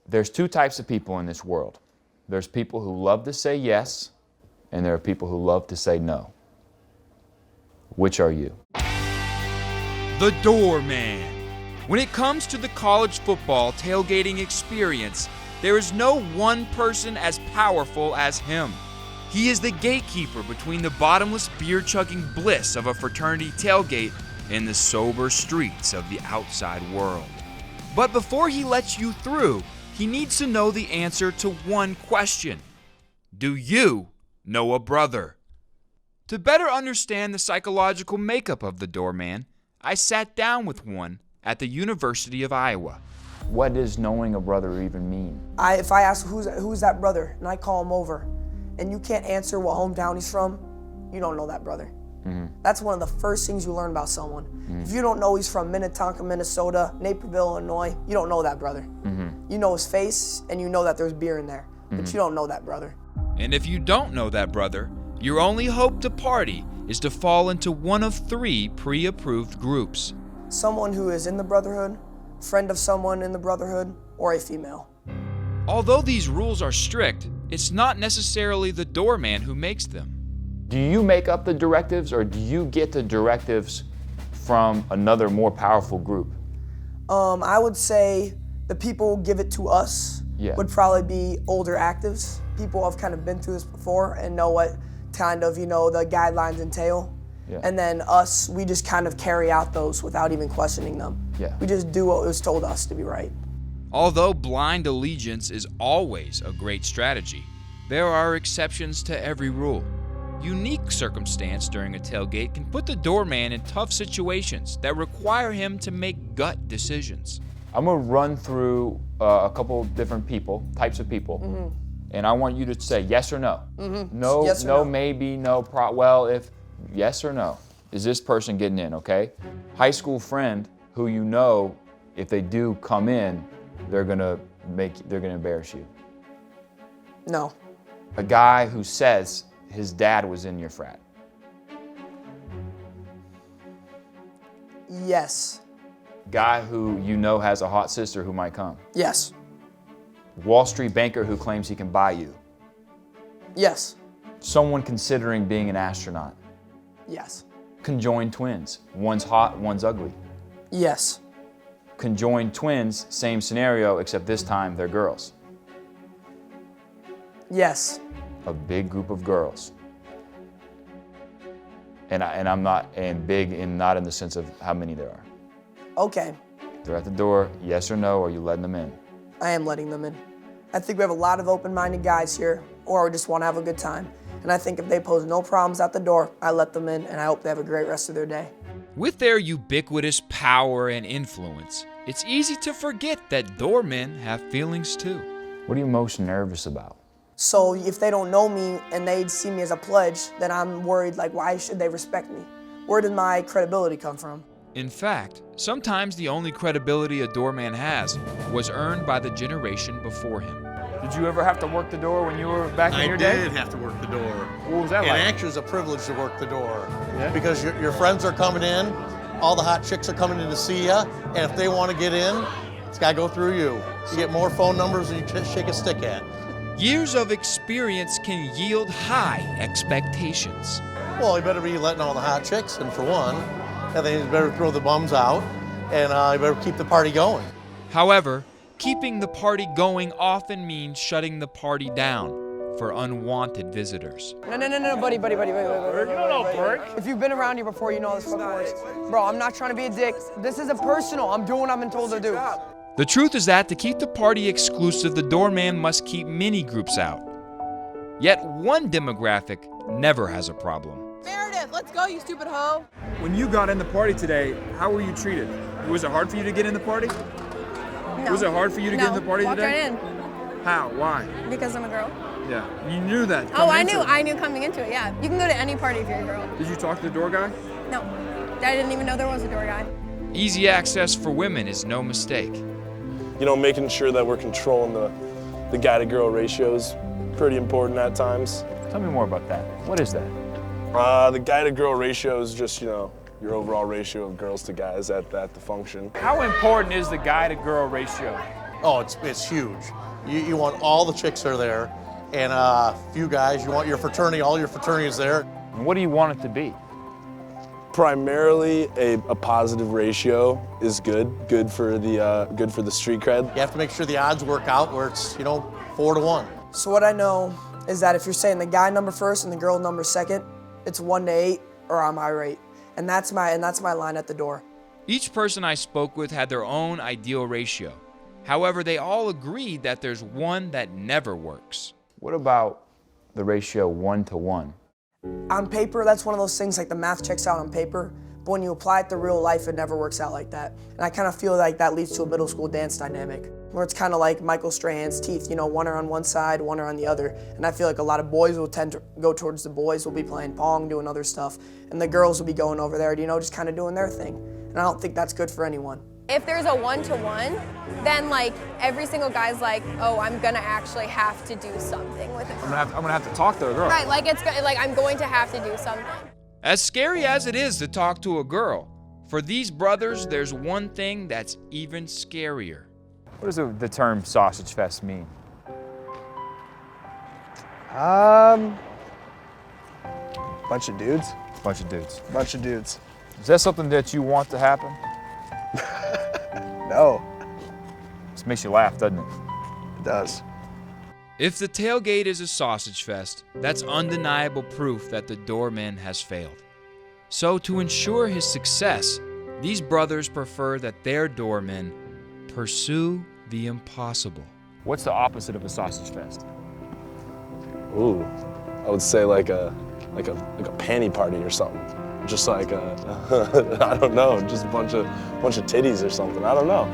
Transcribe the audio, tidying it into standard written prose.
There's two types of people in this world. There's people who love to say yes, and there are people who love to say no. Which are you? The Doorman. When it comes to the college football tailgating experience, there is no one person as powerful as him. He is the gatekeeper between the bottomless beer-chugging bliss of a fraternity tailgate and the sober streets of the outside world. But before he lets you through, he needs to know the answer to one question. Do you know a brother? To better understand the psychological makeup of the Doorman, I sat down with one at the University of Iowa. What does knowing a brother even mean? If I ask who's that brother, and I call him over, and you can't answer what hometown he's from, you don't know that brother. Mm-hmm. That's one of the first things you learn about someone. Mm-hmm. If you don't know he's from Minnetonka, Minnesota, Naperville, Illinois, you don't know that brother. Mm-hmm. You know his face, and you know that there's beer in there, but you don't know that brother. And if you don't know that brother, your only hope to party is to fall into one of three pre-approved groups. Someone who is in the brotherhood, friend of someone in the brotherhood, or a female. Although these rules are strict, it's not necessarily the Doorman who makes them. Do you make up the directives, or do you get the directives from another more powerful group? I would say the people who give it to us would probably be older actives. People who have kind of been through this before and know what kind of, the guidelines entail. Yeah. And then us, we just kind of carry out those without even questioning them. Yeah. We just do what was told us to be right. Although blind allegiance is always a great strategy, there are exceptions to every rule. Unique circumstance during a tailgate can put the Doorman in tough situations that require him to make gut decisions. I'm gonna run through a couple different types of people, and I want you to say yes or no. No, yes or no, maybe, no, if yes or no. Is this person getting in, okay? High school friend who you know, if they do come in, they're gonna embarrass you. No. A guy who says his dad was in your frat. Yes. Guy who you know has a hot sister who might come. Yes. Wall Street banker who claims he can buy you. Yes. Someone considering being an astronaut. Yes. Conjoined twins. One's hot, one's ugly. Yes. Conjoined twins, same scenario, except this time they're girls. Yes. A big group of girls. And I'm not, and big and not in the sense of how many there are. Okay. They're at the door, yes or no, or are you letting them in? I am letting them in. I think we have a lot of open-minded guys here, or just want to have a good time. And I think if they pose no problems at the door, I let them in, and I hope they have a great rest of their day. With their ubiquitous power and influence, it's easy to forget that doormen have feelings too. What are you most nervous about? So if they don't know me and they see me as a pledge, then I'm worried, why should they respect me? Where did my credibility come from? In fact, sometimes the only credibility a doorman has was earned by the generation before him. Did you ever have to work the door when you were back in your day? I did have to work the door. What was that like? And actually, it's a privilege to work the door. Yeah? Because your friends are coming in, all the hot chicks are coming in to see you, and if they want to get in, it's got to go through you. You get more phone numbers than you can shake a stick at. Years of experience can yield high expectations. Well, you better be letting all the hot chicks in for one, and then you better throw the bums out, and you better keep the party going. However, keeping the party going often means shutting the party down for unwanted visitors. No, buddy. If you've been around here before, you know this fucking works. Bro, I'm not trying to be a dick. This isn't personal. I'm doing what I've been told to do. The truth is that to keep the party exclusive, the doorman must keep many groups out. Yet one demographic never has a problem. Meredith, let's go, you stupid hoe. When you got in the party today, how were you treated? Was it hard for you to get in the party? No. Was it hard for you to get in the party Walked today? right in. How? Why? Because I'm a girl. Yeah. You knew that. I knew coming into it, yeah. You can go to any party if you're a girl. Did you talk to the door guy? No. I didn't even know there was a door guy. Easy access for women is no mistake. You know, making sure that we're controlling the guy-to-girl ratio is pretty important at times. Tell me more about that. What is that? The guy-to-girl ratio is just, your overall ratio of girls to guys at the function. How important is the guy-to-girl ratio? Oh, it's huge. You want all the chicks are there, and a few guys. You want your fraternity, all your fraternities there. And what do you want it to be? Primarily, a positive ratio is good for the street cred. You have to make sure the odds work out where it's 4 to 1. So what I know is that if you're saying the guy number first and the girl number second, it's 1 to 8 or I'm irate, and that's my line at the door. Each person I spoke with had their own ideal ratio. However, they all agreed that there's one that never works. What about the ratio 1 to 1? On paper, that's one of those things like the math checks out on paper, but when you apply it to real life, it never works out like that. And I kind of feel like that leads to a middle school dance dynamic, where it's kind of like Michael Strahan's teeth, one are on one side, one are on the other. And I feel like a lot of boys will tend to go towards the boys, will be playing pong, doing other stuff, and the girls will be going over there, just kind of doing their thing. And I don't think that's good for anyone. If there's a 1-to-1, then like every single guy's like, oh, I'm gonna actually have to do something with it. I'm gonna have to talk to a girl. Right, like I'm going to have to do something. As scary as it is to talk to a girl, for these brothers, there's one thing that's even scarier. What does the term sausage fest mean? Bunch of dudes. Bunch of dudes. Bunch of dudes. Is that something that you want to happen? No. This makes you laugh, doesn't it? It does. If the tailgate is a sausage fest, that's undeniable proof that the doorman has failed. So to ensure his success, these brothers prefer that their doormen pursue the impossible. What's the opposite of a sausage fest? Ooh, I would say like a panty party or something. Just like I don't know, just a bunch of titties or something. I don't know.